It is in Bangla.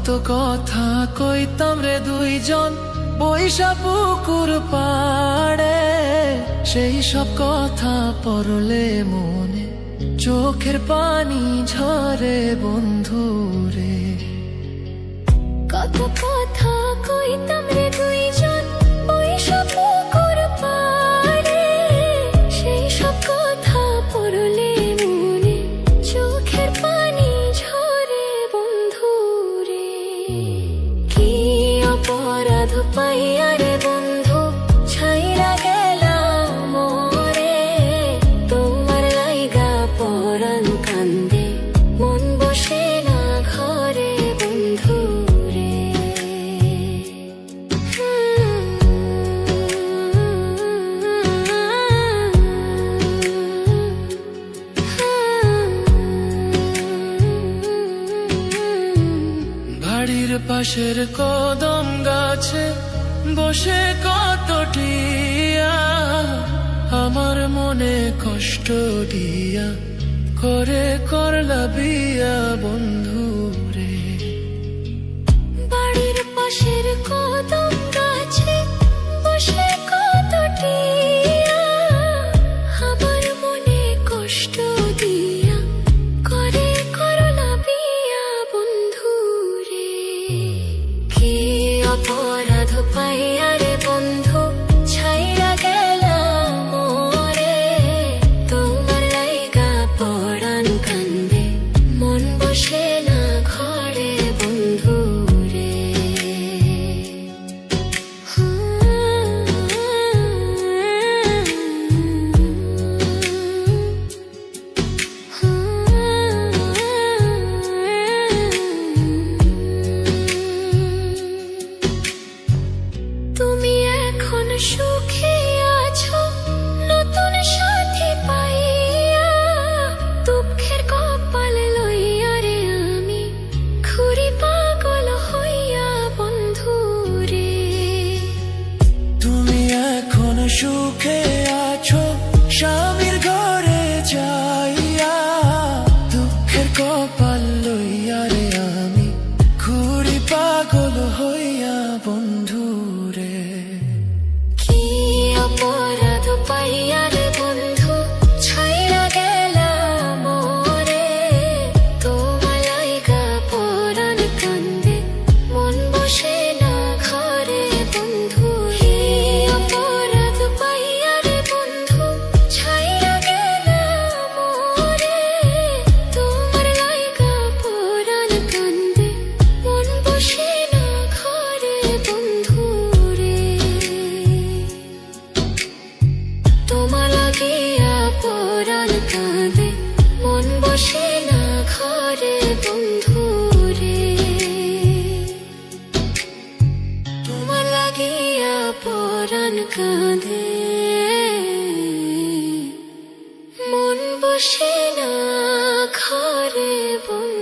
কত কথা কইতাম রে দুইজন বৈশা পুকুর পাড়ে, সেই সব কথা পড়লে মনে চোখের পানি ঝরে বন্ধুরে। কত কথা কইতাম রে দুইজন বৈশা পুকুর পাড়ে, সেই সব কথা পড়লে মনে চোখের পানি ঝরে বন্ধুরে। কি অপরাধ পাইয়া রে বন্ধু ছাইরা গেলাম মোরে, তোমার লাইগা পরাণ কান্দে মন বসে না ঘরে বন্ধুরে। বাড়ির পাশের কদম গাছে বসে কত টিয়া, আমার মনে কষ্ট দিয়া করে করলা বিয়া বন্ধুরে। বাড়ির পাশের কদম গাছে বসে কত টিয়া, আমার মনে কষ্ট দিয়া করে করলা বিয়া বন্ধুরে। কি অপরাধ পাইয়া রে বন্ধু ছাইরা গেলাম মোরে, তোমার লাইগা পরাণ কান্দে মন বসে না ঘরে বন্ধুরে। তুমি এখন সুখে আছো নতুন সাথী পাইয়া, দুঃখের কপাল লইয়া রে আমি ঘুরি পাগল হইয়া বন্ধুরে। তুমি এখন সুখে আছো স্বামীর ঘরে যাইয়া, দুঃখের কপাল লইয়া রে আমি ঘুরি পাগল হইয়া বন্ধুরে। কি অপরাধ পাইয়া রে বন্ধু ছাইরা গেলাম মোরে, তোমার লাইগা পরাণ কান্দে মন বসে না ঘরে বন্ধু। কি অপরাধ পাইয়া রে বন্ধু ছাইরা গেলাম মোরে, তোমার লাইগা পরাণ কান্দে মন বসে না ঘরে বন্ধুরে। তোমার লাগিয়া পরাণ কাঁদে মন বসে না ঘরে বন্ধুরে। তোমার লাগিয়া পরাণ কাঁদে মন বসে না ঘরে বন্ধু।